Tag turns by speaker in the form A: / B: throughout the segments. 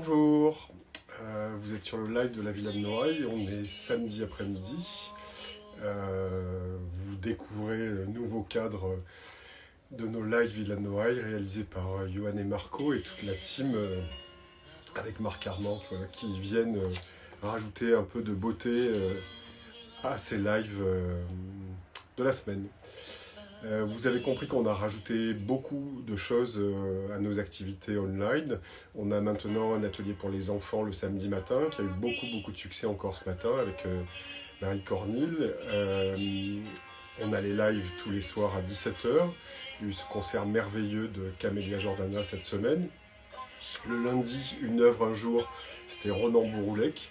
A: Bonjour, vous êtes sur le live de la Villa de Noailles, on est samedi après-midi. Vous découvrez le nouveau cadre de nos lives Villa de Noailles réalisé par Johan et Marco et toute la team avec Marc Armand qui viennent rajouter un peu de beauté à ces lives de la semaine. Vous avez compris qu'on a rajouté beaucoup de choses à nos activités online. On a maintenant un atelier pour les enfants le samedi matin, qui a eu beaucoup de succès encore ce matin avec Marie Cornille. On a les lives tous les soirs à 17h. Il y a eu ce concert merveilleux de Camélia Jordana cette semaine. Le lundi, une œuvre un jour, c'était Ronan Bouroulec.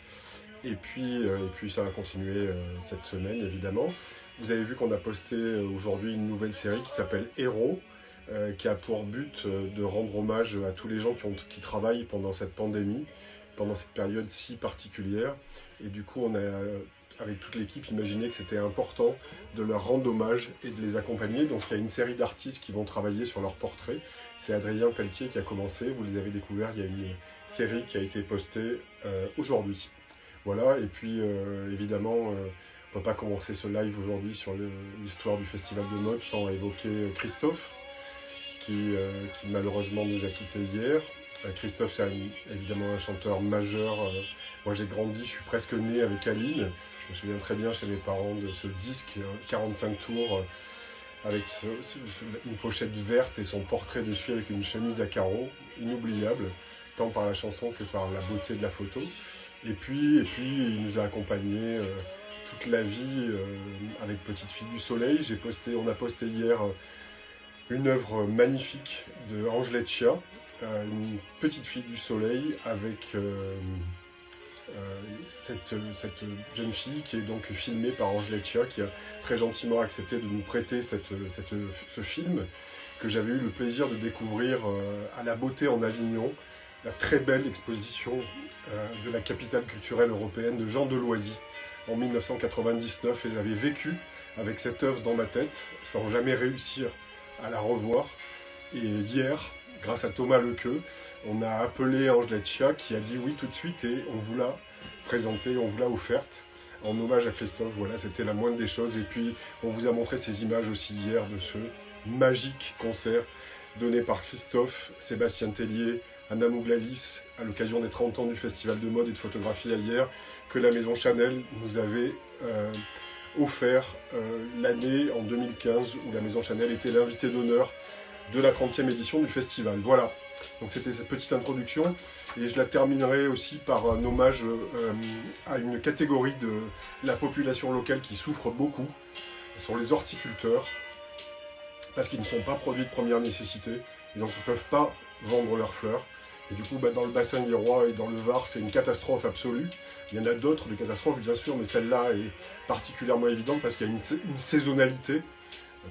A: Et puis ça va continuer cette semaine, évidemment. Vous avez vu qu'on a posté aujourd'hui une nouvelle série qui s'appelle Héros, qui a pour but de rendre hommage à tous les gens qui travaillent pendant cette pandémie, pendant cette période si particulière. Et du coup, on a, avec toute l'équipe, imaginé que c'était important de leur rendre hommage et de les accompagner. Donc il y a une série d'artistes qui vont travailler sur leurs portraits. C'est Adrien Pelletier qui a commencé, vous les avez découverts, il y a une série qui a été postée aujourd'hui. Voilà, et puis évidemment, on ne peut pas commencer ce live aujourd'hui sur l'histoire du Festival de mode sans évoquer Christophe, qui malheureusement nous a quittés hier. Christophe, c'est évidemment un chanteur majeur. Moi j'ai grandi, je suis presque né avec Aline. Je me souviens très bien chez mes parents de ce disque, 45 tours, avec une pochette verte et son portrait dessus avec une chemise à carreaux, inoubliable, tant par la chanson que par la beauté de la photo. Et puis il nous a accompagnés toute la vie avec Petite Fille du Soleil. On a posté hier une œuvre magnifique de Angelette Chia, une Petite Fille du Soleil avec cette jeune fille qui est donc filmée par Angelette Chia, qui a très gentiment accepté de nous prêter ce film que j'avais eu le plaisir de découvrir à la Beauté en Avignon, la très belle exposition de la capitale culturelle européenne de Jean Deloisy en 1999, et j'avais vécu avec cette œuvre dans ma tête sans jamais réussir à la revoir. Et hier, grâce à Thomas Lequeux, on a appelé Angelette Chia qui a dit oui tout de suite et on vous l'a présentée, on vous l'a offerte en hommage à Christophe. Voilà, c'était la moindre des choses. Et puis on vous a montré ces images aussi hier de ce magique concert donné par Christophe, Sébastien Tellier, Anna Mouglalis, à l'occasion des 30 ans du Festival de mode et de photographie hier, que la maison Chanel nous avait offert l'année en 2015, où la maison Chanel était l'invité d'honneur de la 30e édition du festival. Voilà, donc c'était cette petite introduction, et je la terminerai aussi par un hommage à une catégorie de la population locale qui souffre beaucoup. Ce sont les horticulteurs, parce qu'ils ne sont pas produits de première nécessité, et donc ils ne peuvent pas vendre leurs fleurs. Et du coup, dans le bassin liérois et dans le Var, c'est une catastrophe absolue. Il y en a d'autres de catastrophes, bien sûr, mais celle-là est particulièrement évidente parce qu'il y a une saisonnalité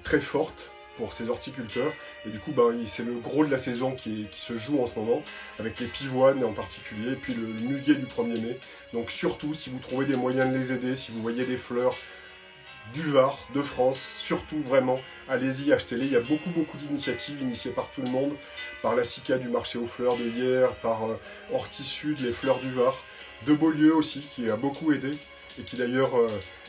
A: très forte pour ces horticulteurs. Et du coup, c'est le gros de la saison qui se joue en ce moment, avec les pivoines en particulier, et puis le muguet du 1er mai. Donc surtout, si vous trouvez des moyens de les aider, si vous voyez des fleurs du Var, de France, surtout vraiment, allez-y, achetez-les. Il y a beaucoup d'initiatives initiées par tout le monde, par la SICA du marché aux fleurs de hier, par Hortisud, les fleurs du Var, de Beaulieu aussi, qui a beaucoup aidé, et qui d'ailleurs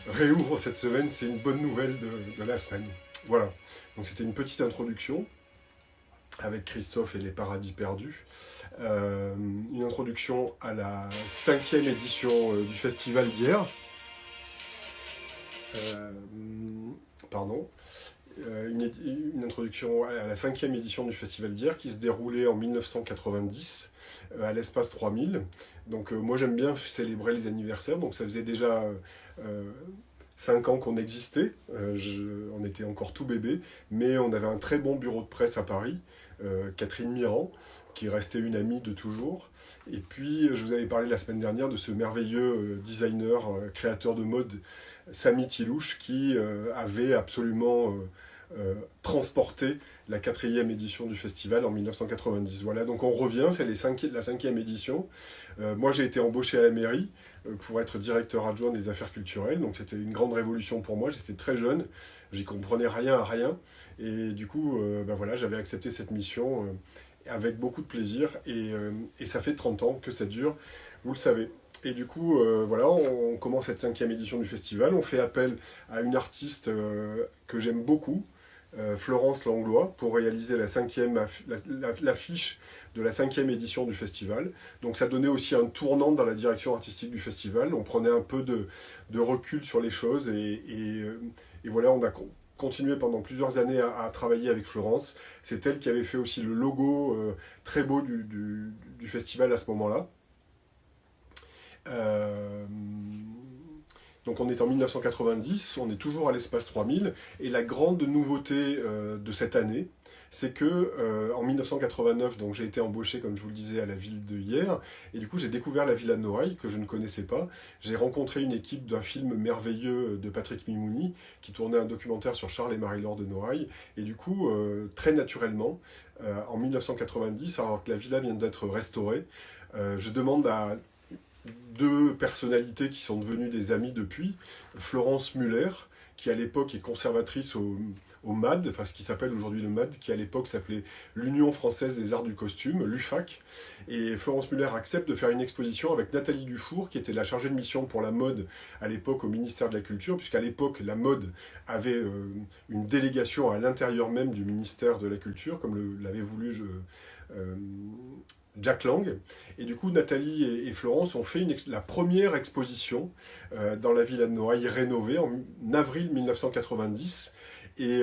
A: réouvre cette semaine. C'est une bonne nouvelle de la semaine. Voilà, donc c'était une petite introduction avec Christophe et les paradis perdus. Une introduction à la 5e édition du festival d'hier. Une introduction à la 5e édition du Festival d'hier qui se déroulait en 1990 à l'espace 3000. Donc moi j'aime bien célébrer les anniversaires, donc ça faisait déjà 5 ans qu'on existait, on était encore tout bébé, mais on avait un très bon bureau de presse à Paris, Catherine Mirand, qui restait une amie de toujours. Et puis je vous avais parlé la semaine dernière de ce merveilleux designer, créateur de mode, Samy Tilouche, qui avait absolument transporté la 4e édition du festival en 1990. Voilà, donc on revient, c'est la 5e édition. Moi j'ai été embauché à la mairie pour être directeur adjoint des affaires culturelles, donc c'était une grande révolution pour moi, j'étais très jeune, j'y comprenais rien à rien, et du coup voilà, j'avais accepté cette mission, avec beaucoup de plaisir, et ça fait 30 ans que ça dure, vous le savez. Et du coup, voilà, on commence cette 5e édition du festival, on fait appel à une artiste que j'aime beaucoup, Florence Langlois, pour réaliser l'affiche de la 5e édition du festival. Donc ça donnait aussi un tournant dans la direction artistique du festival, on prenait un peu de recul sur les choses, et voilà, on a continué pendant plusieurs années à travailler avec Florence. C'est elle qui avait fait aussi le logo très beau du festival à ce moment-là. Donc on est en 1990, on est toujours à l'espace 3000, et la grande nouveauté de cette année, c'est que en 1989, donc j'ai été embauché, comme je vous le disais, à la ville de Hyères, et du coup j'ai découvert la villa de Noailles, que je ne connaissais pas. J'ai rencontré une équipe d'un film merveilleux de Patrick Mimouni, qui tournait un documentaire sur Charles et Marie-Laure de Noailles, et du coup, très naturellement, en 1990, alors que la villa vient d'être restaurée, je demande à deux personnalités qui sont devenues des amies depuis. Florence Muller, qui à l'époque est conservatrice au MAD, enfin ce qui s'appelle aujourd'hui le MAD, qui à l'époque s'appelait l'Union Française des Arts du Costume, l'UFAC. Et Florence Muller accepte de faire une exposition avec Nathalie Dufour, qui était la chargée de mission pour la mode à l'époque au ministère de la Culture, puisqu'à l'époque la mode avait une délégation à l'intérieur même du ministère de la Culture, comme l'avait voulu Jack Lang. Et du coup, Nathalie et Florence ont fait la première exposition dans la villa de Noailles rénovée en avril 1990. Et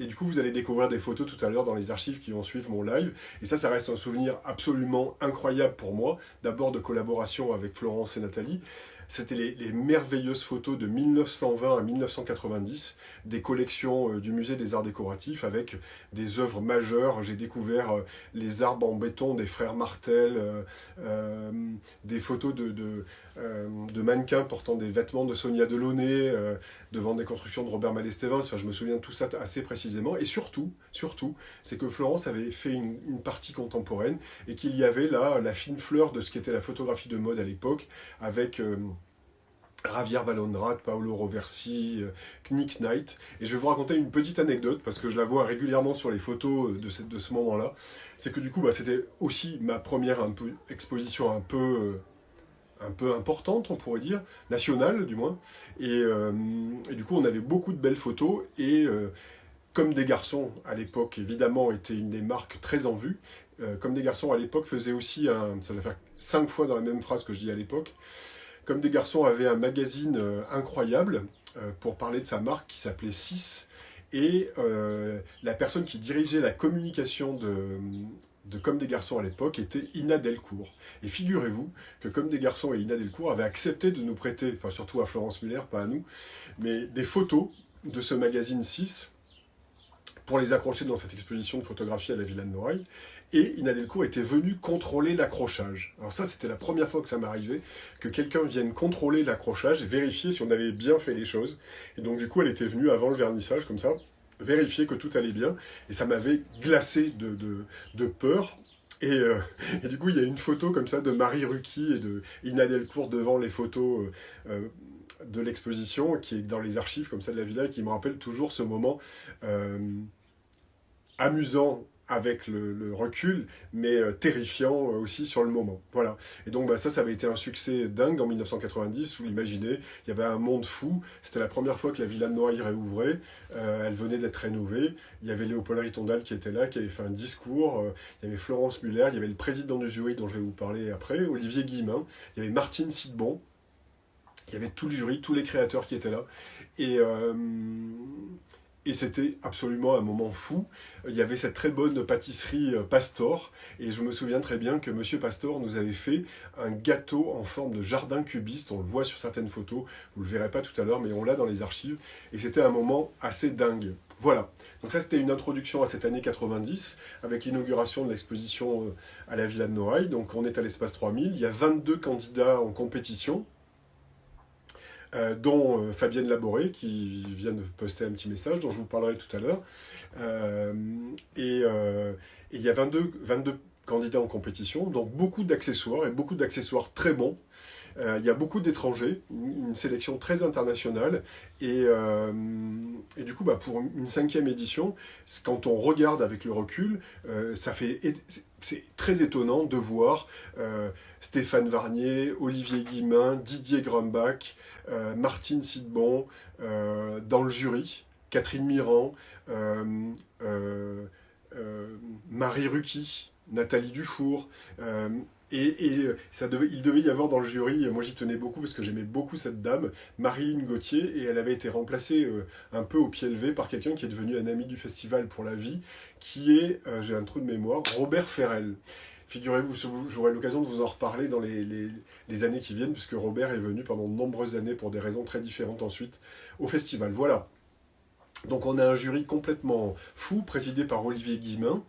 A: du coup, vous allez découvrir des photos tout à l'heure dans les archives qui vont suivre mon live. Et ça reste un souvenir absolument incroyable pour moi. D'abord de collaboration avec Florence et Nathalie. C'était les merveilleuses photos de 1920 à 1990, des collections du musée des arts décoratifs avec des œuvres majeures. J'ai découvert les arbres en béton des frères Martel, des photos de mannequins portant des vêtements de Sonia Delaunay, devant des constructions de Robert Malestévin. Enfin, je me souviens de tout ça assez précisément. Et surtout, c'est que Florence avait fait une partie contemporaine et qu'il y avait là la fine fleur de ce qu'était la photographie de mode à l'époque, avec Javier Vallhonrat, Paolo Roversi, Nick Knight. Et je vais vous raconter une petite anecdote, parce que je la vois régulièrement sur les photos de ce moment-là. C'est que du coup, c'était aussi ma première exposition un peu importante, on pourrait dire, nationale du moins. Et du coup, on avait beaucoup de belles photos, et Comme des garçons, à l'époque, évidemment, était une des marques très en vue. Comme des garçons, à l'époque, faisait aussi, ça va faire 5 fois dans la même phrase que je dis à l'époque, Comme des garçons avait un magazine incroyable pour parler de sa marque qui s'appelait 6. Et la personne qui dirigeait la communication de Comme des garçons à l'époque était Ina Delcourt. Et figurez-vous que Comme des garçons et Ina Delcourt avaient accepté de nous prêter, enfin surtout à Florence Muller, pas à nous, mais des photos de ce magazine 6 pour les accrocher dans cette exposition de photographie à la Villa de Noailles. Et Ina Delcourt était venue contrôler l'accrochage. Alors ça, c'était la première fois que ça m'arrivait, que quelqu'un vienne contrôler l'accrochage et vérifier si on avait bien fait les choses. Et donc du coup, elle était venue avant le vernissage, comme ça, vérifier que tout allait bien. Et ça m'avait glacé de peur. Et du coup, il y a une photo comme ça de Marie Rucki et de Ina Delcourt devant les photos de l'exposition, qui est dans les archives comme ça de la villa, et qui me rappelle toujours ce moment amusant avec le recul, mais terrifiant aussi sur le moment. Voilà. Et donc ça avait été un succès dingue en 1990, vous l'imaginez, il y avait un monde fou, c'était la première fois que la Villa de Noailles réouvrait, elle venait d'être rénovée, il y avait Léopold Ritondal qui était là, qui avait fait un discours, il y avait Florence Muller, il y avait le président du jury dont je vais vous parler après, Olivier Guillemin, il y avait Martine Sidbon, il y avait tout le jury, tous les créateurs qui étaient là, et c'était absolument un moment fou. Il y avait cette très bonne pâtisserie Pastor, et je me souviens très bien que Monsieur Pastor nous avait fait un gâteau en forme de jardin cubiste. On le voit sur certaines photos, vous ne le verrez pas tout à l'heure, mais on l'a dans les archives, et c'était un moment assez dingue. Voilà, donc ça c'était une introduction à cette année 90, avec l'inauguration de l'exposition à la Villa de Noailles. Donc on est à l'espace 3000, il y a 22 candidats en compétition, dont Fabienne Laboré, qui vient de poster un petit message, dont je vous parlerai tout à l'heure. Et il y a 22 candidats en compétition, donc beaucoup d'accessoires, et beaucoup d'accessoires très bons. Il y a beaucoup d'étrangers, une sélection très internationale, et du coup, pour une 5e édition, quand on regarde avec le recul, ça fait c'est très étonnant de voir Stéphane Varnier, Olivier Guillemin, Didier Grumbach, Martine Sidbon dans le jury, Catherine Mirand, Marie Ruquier, Nathalie Dufour, il devait y avoir dans le jury, moi j'y tenais beaucoup parce que j'aimais beaucoup cette dame, Marilyn Gauthier, et elle avait été remplacée un peu au pied levé par quelqu'un qui est devenu un ami du festival pour la vie, qui est, j'ai un trou de mémoire, Robert Ferrel. Figurez-vous, j'aurai l'occasion de vous en reparler dans les années qui viennent, puisque Robert est venu pendant de nombreuses années pour des raisons très différentes ensuite au festival. Voilà. Donc on a un jury complètement fou, présidé par Olivier Guillemin,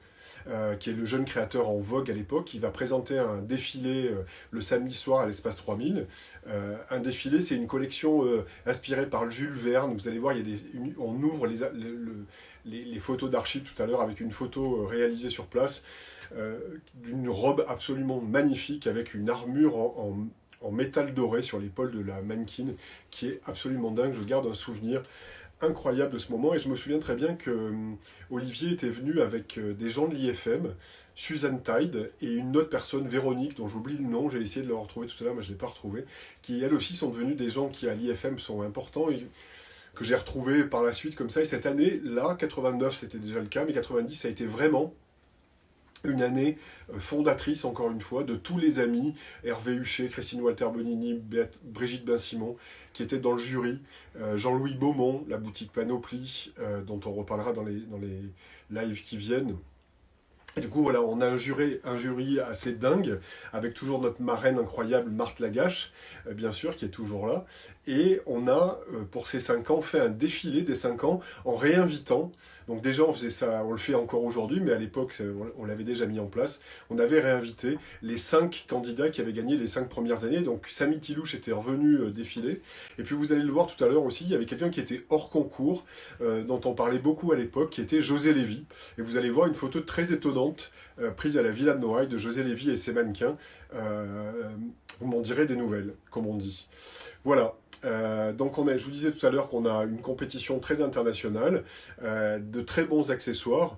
A: qui est le jeune créateur en vogue à l'époque, qui va présenter un défilé le samedi soir à l'Espace 3000. Un défilé, c'est une collection inspirée par Jules Verne. Vous allez voir, on ouvre les photos d'archives tout à l'heure avec une photo réalisée sur place d'une robe absolument magnifique avec une armure en métal doré sur l'épaule de la mannequin qui est absolument dingue. Je garde un souvenir incroyable de ce moment, et je me souviens très bien que Olivier était venu avec des gens de l'IFM, Suzanne Tide et une autre personne, Véronique, dont j'oublie le nom, j'ai essayé de le retrouver tout à l'heure mais je ne l'ai pas retrouvé, qui elles aussi sont devenus des gens qui à l'IFM sont importants et que j'ai retrouvés par la suite comme ça. Et cette année-là, 89 c'était déjà le cas, mais 90 ça a été vraiment une année fondatrice, encore une fois, de tous les amis, Hervé Huchet, Christine Walter-Bonini, Brigitte Bain-Simon, qui étaient dans le jury, Jean-Louis Beaumont, la boutique Panoplie, dont on reparlera dans les lives qui viennent. Et du coup, voilà, on a un jury assez dingue, avec toujours notre marraine incroyable, Marthe Lagache, bien sûr, qui est toujours là. Et on a, pour ces 5 ans, fait un défilé des 5 ans en réinvitant. Donc déjà, on faisait ça, on le fait encore aujourd'hui, mais à l'époque, on l'avait déjà mis en place. On avait réinvité les 5 candidats qui avaient gagné les 5 premières années. Donc Samy Tilouche était revenu défiler. Et puis vous allez le voir tout à l'heure aussi, il y avait quelqu'un qui était hors concours, dont on parlait beaucoup à l'époque, qui était José Lévy. Et vous allez voir une photo très étonnante, prise à la Villa de Noailles de José Lévy et ses mannequins. Vous m'en direz des nouvelles, comme on dit. Voilà. Donc je vous disais tout à l'heure qu'on a une compétition très internationale, de très bons accessoires.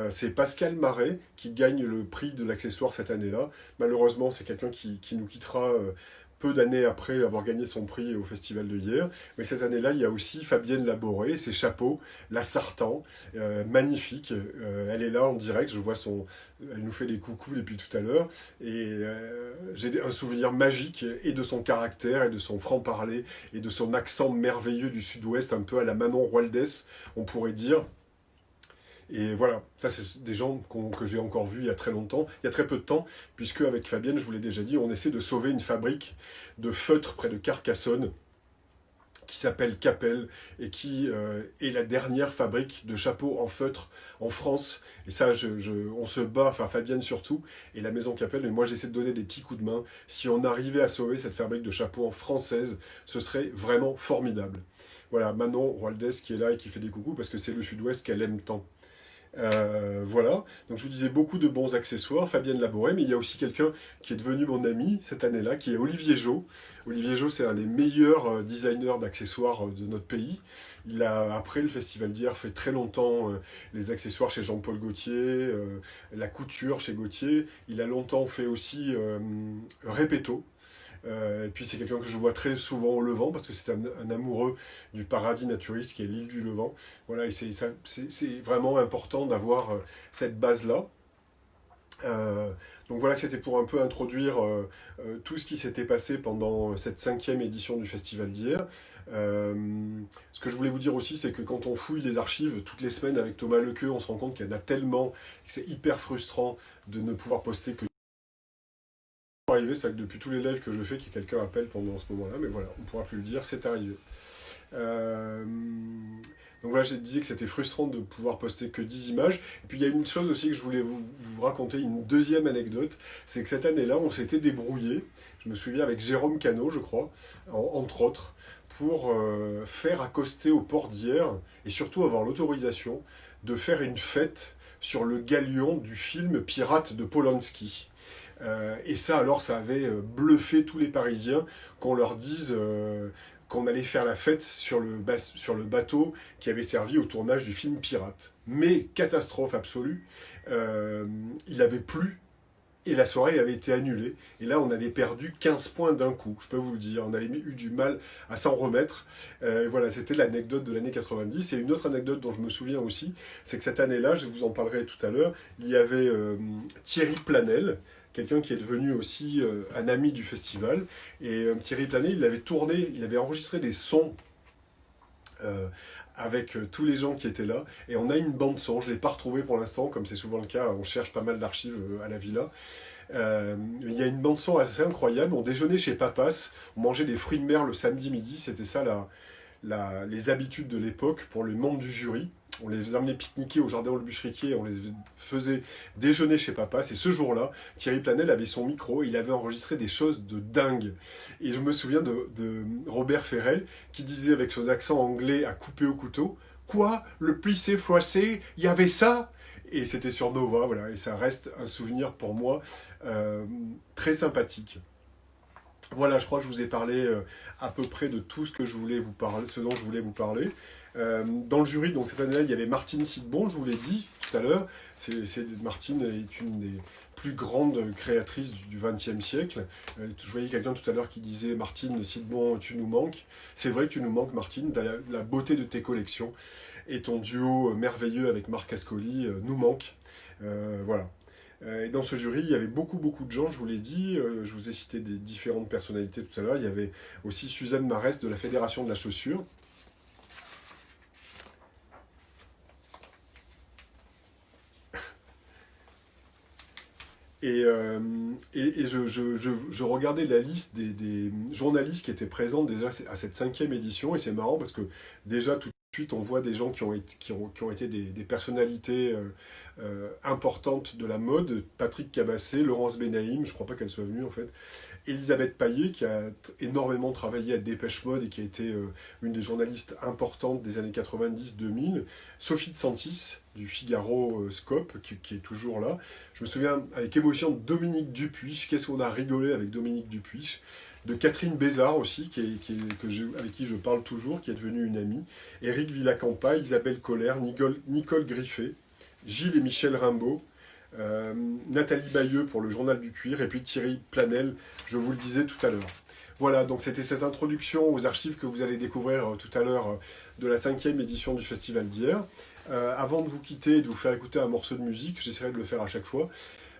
A: C'est Pascal Marais qui gagne le prix de l'accessoire cette année-là. Malheureusement, c'est quelqu'un qui nous quittera peu d'années après avoir gagné son prix au festival de hier. Mais cette année-là, il y a aussi Fabienne Laboré, ses chapeaux, la Sartan, magnifique. Elle est là en direct, je vois elle nous fait des coucous depuis tout à l'heure. Et j'ai un souvenir magique et de son caractère, et de son franc-parler, et de son accent merveilleux du sud-ouest, un peu à la Manon Roaldès, on pourrait dire. Et voilà, ça c'est des gens que j'ai encore vus il y a très longtemps, il y a très peu de temps, puisque avec Fabienne, je vous l'ai déjà dit, on essaie de sauver une fabrique de feutres près de Carcassonne, qui s'appelle Capel, et qui est la dernière fabrique de chapeaux en feutre en France. Et ça, on se bat, enfin Fabienne surtout, et la maison Capel, et moi j'essaie de donner des petits coups de main. Si on arrivait à sauver cette fabrique de chapeaux en française, ce serait vraiment formidable. Voilà, Manon Roaldès qui est là et qui fait des coucous, parce que c'est le sud-ouest qu'elle aime tant. Voilà, donc je vous disais beaucoup de bons accessoires, Fabienne Laboré, mais il y a aussi quelqu'un qui est devenu mon ami cette année-là, qui est Olivier Jo. Olivier Jo, c'est un des meilleurs designers d'accessoires de notre pays. Il a, après le festival d'hier, fait très longtemps les accessoires chez Jean-Paul Gaultier, la couture chez Gaultier. Il a longtemps fait aussi Repetto. Et puis c'est quelqu'un que je vois très souvent au Levant, parce que c'est un amoureux du paradis naturiste qui est l'île du Levant. Voilà, et c'est vraiment important d'avoir cette base-là. Donc voilà, c'était pour un peu introduire tout ce qui s'était passé pendant cette 5e édition du festival d'hier. Ce que je voulais vous dire aussi, c'est que quand on fouille les archives toutes les semaines avec Thomas Lequeux, on se rend compte qu'il y en a tellement, que c'est hyper frustrant de ne pouvoir poster que arrivé, c'est que depuis tous les lives que je fais, qu'il y a quelqu'un appelle pendant ce moment-là, mais voilà, on ne pourra plus le dire, c'est arrivé. Donc voilà, j'ai dit que c'était frustrant de pouvoir poster que 10 images. Et puis il y a une chose aussi que je voulais vous raconter, une deuxième anecdote, c'est que cette année-là, on s'était débrouillé, je me souviens avec Jérôme Cano, je crois, entre autres, pour faire accoster au port d'hier, et surtout avoir l'autorisation de faire une fête sur le galion du film Pirate de Polanski. Et ça, alors, ça avait bluffé tous les Parisiens qu'on leur dise qu'on allait faire la fête sur le bateau qui avait servi au tournage du film Pirate. Mais, catastrophe absolue, il avait plu Et la soirée avait été annulée. Et là, on avait perdu 15 points d'un coup, je peux vous le dire. On avait eu du mal à s'en remettre. Voilà, c'était l'anecdote de l'année 90. Et une autre anecdote dont je me souviens aussi, c'est que cette année-là, je vous en parlerai tout à l'heure, il y avait Thierry Planel, quelqu'un qui est devenu aussi un ami du festival. Et Thierry Planel, il avait enregistré des sons euh, avec tous les gens qui étaient là. Et on a une bande son, je ne l'ai pas retrouvée pour l'instant, comme c'est souvent le cas, on cherche pas mal d'archives à la villa. Il y a une bande son assez incroyable, on déjeunait chez Papas, on mangeait des fruits de mer le samedi midi, c'était ça les habitudes de l'époque pour les membres du jury. On les amenait pique-niquer au jardin Olbus-Riquier, on les faisait déjeuner chez Papas. Et ce jour-là, Thierry Planel avait son micro, il avait enregistré des choses de dingue. Et je me souviens de Robert Ferrel qui disait avec son accent anglais à couper au couteau, quoi, le plissé froissé, il y avait ça? Et c'était sur Nova, voilà. Et ça reste un souvenir pour moi très sympathique. Voilà, je crois que je vous ai parlé à peu près de tout ce que je voulais vous parler, ce dont je voulais vous parler. Dans le jury, donc cette année-là, il y avait Martine Sidbon, je vous l'ai dit tout à l'heure. Martine est une des plus grandes créatrices du XXe siècle. Je voyais quelqu'un tout à l'heure qui disait Martine Sidbon, tu nous manques. C'est vrai que tu nous manques, Martine, la beauté de tes collections et ton duo merveilleux avec Marc Ascoli nous manque. Voilà. Et dans ce jury, il y avait beaucoup de gens, je vous l'ai dit. Je vous ai cité des différentes personnalités tout à l'heure. Il y avait aussi Suzanne Marès de la Fédération de la Chaussure. Et je regardais la liste des journalistes qui étaient présents déjà à cette 5e édition, et c'est marrant parce que déjà tout de suite on voit des gens qui ont été des personnalités importantes de la mode, Patrick Cabassé, Laurence Benaïm, je ne crois pas qu'elle soit venue en fait, Elisabeth Paillet qui a énormément travaillé à Dépêche Mode et qui a été une des journalistes importantes des années 90-2000, Sophie de Santis du Figaro Scope qui est toujours là. Je me souviens avec émotion de Dominique Dupuis, qu'est-ce qu'on a rigolé avec Dominique Dupuis, de Catherine Bézard aussi, avec qui je parle toujours, qui est devenue une amie, Éric Villacampa, Isabelle Collère, Nicole Griffet, Gilles et Michel Rimbaud, Nathalie Bayeux pour le Journal du Cuir, et puis Thierry Planel, je vous le disais tout à l'heure. Voilà, donc c'était cette introduction aux archives que vous allez découvrir tout à l'heure de la 5e édition du festival d'hier. Avant de vous quitter et de vous faire écouter un morceau de musique, j'essaierai de le faire à chaque fois.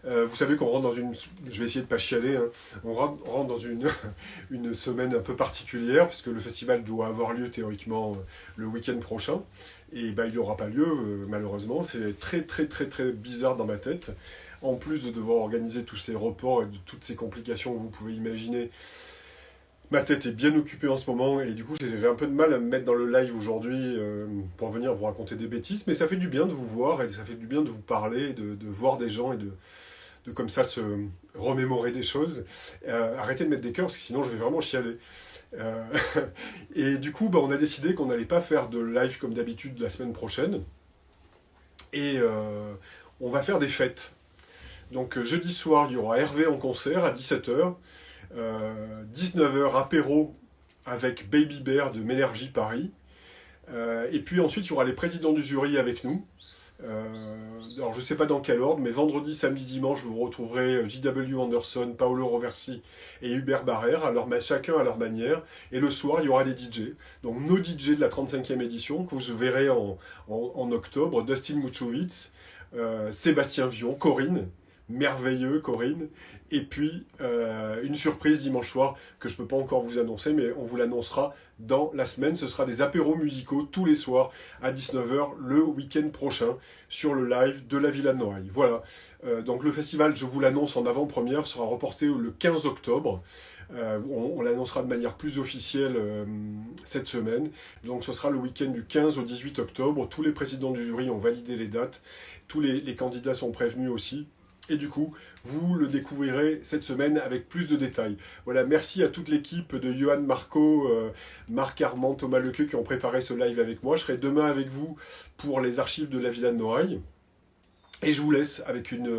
A: Vous savez qu'on rentre dans une... Je vais essayer de ne pas chialer. Hein. On rentre dans une semaine un peu particulière, puisque le festival doit avoir lieu théoriquement le week-end prochain. Et ben, il n'aura pas lieu, malheureusement. C'est très bizarre dans ma tête. En plus de devoir organiser tous ces reports et de toutes ces complications que vous pouvez imaginer, ma tête est bien occupée en ce moment. Et du coup, j'ai un peu de mal à me mettre dans le live aujourd'hui pour venir vous raconter des bêtises. Mais ça fait du bien de vous voir et ça fait du bien de vous parler, de voir des gens et de comme ça se remémorer des choses. Arrêtez de mettre des cœurs parce que sinon je vais vraiment chialer. Et du coup, on a décidé qu'on n'allait pas faire de live comme d'habitude la semaine prochaine. Et on va faire des fêtes. Donc jeudi soir, il y aura Hervé en concert à 17h. 19h, apéro avec Baby Bear de Ménergie Paris. Et puis ensuite, il y aura les présidents du jury avec nous. Alors je ne sais pas dans quel ordre, mais vendredi, samedi, dimanche, vous retrouverez J.W. Anderson, Paolo Roversi et Hubert Barrère, chacun à leur manière. Et le soir, il y aura des DJ. Donc nos DJ de la 35e édition, que vous verrez en octobre, Dustin Muchowitz, Sébastien Vion, Corinne, merveilleux Corinne, et puis une surprise dimanche soir que je ne peux pas encore vous annoncer, mais on vous l'annoncera dans la semaine. Ce sera des apéros musicaux tous les soirs à 19h le week-end prochain sur le live de la Villa de Noailles. Voilà, donc le festival, je vous l'annonce en avant-première, sera reporté le 15 octobre. On l'annoncera de manière plus officielle cette semaine. Donc ce sera le week-end du 15 au 18 octobre. Tous les présidents du jury ont validé les dates. Tous les candidats sont prévenus aussi. Et du coup, vous le découvrirez cette semaine avec plus de détails. Voilà, merci à toute l'équipe de Johan Marco, Marc Armand, Thomas Lequeux qui ont préparé ce live avec moi. Je serai demain avec vous pour les archives de la Villa de Noailles. Et je vous laisse avec une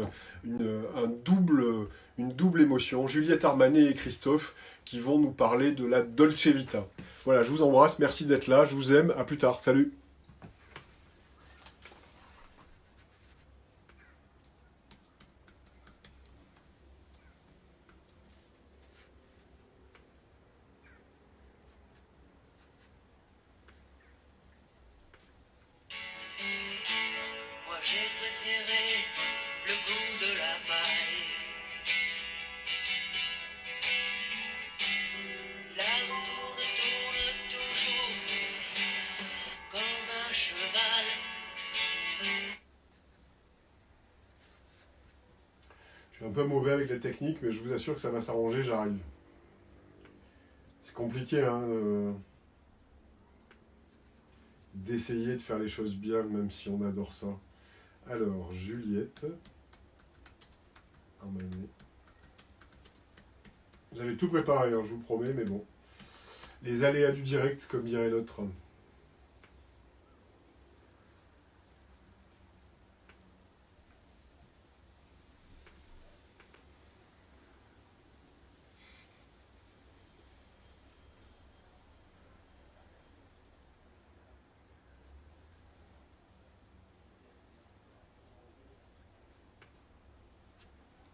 A: double émotion. Juliette Armanet et Christophe qui vont nous parler de la Dolce Vita. Voilà, je vous embrasse, merci d'être là, je vous aime, à plus tard, salut. suis un peu mauvais avec les techniques, mais je vous assure que ça va s'arranger, j'arrive. C'est compliqué, hein, d'essayer de faire les choses bien, même si on adore ça. Alors, Juliette. Armani. J'avais tout préparé, hein, je vous promets, mais bon. Les aléas du direct, comme dirait l'autre.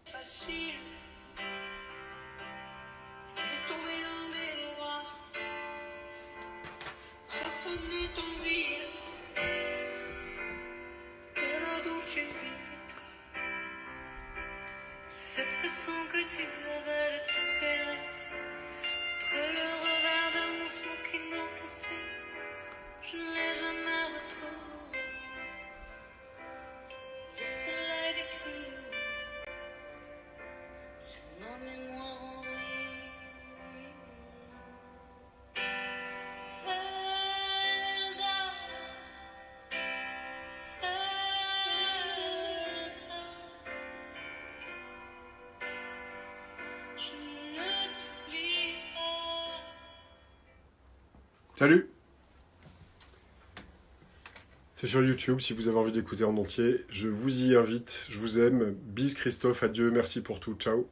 B: Facile de tomber dans mes bras, reprenez ton vie, de la douche vite. Cette façon que tu avais de te serrer, entre le revers de mon smoking blanc cassé, je ne l'ai jamais retrouvé. Le soleil décline. Ma mémoire en ruine. Elsa, Elsa, je ne t'oublie pas.
A: Salut! C'est sur YouTube, si vous avez envie d'écouter en entier. Je vous y invite, je vous aime. Bis Christophe, adieu, merci pour tout, ciao.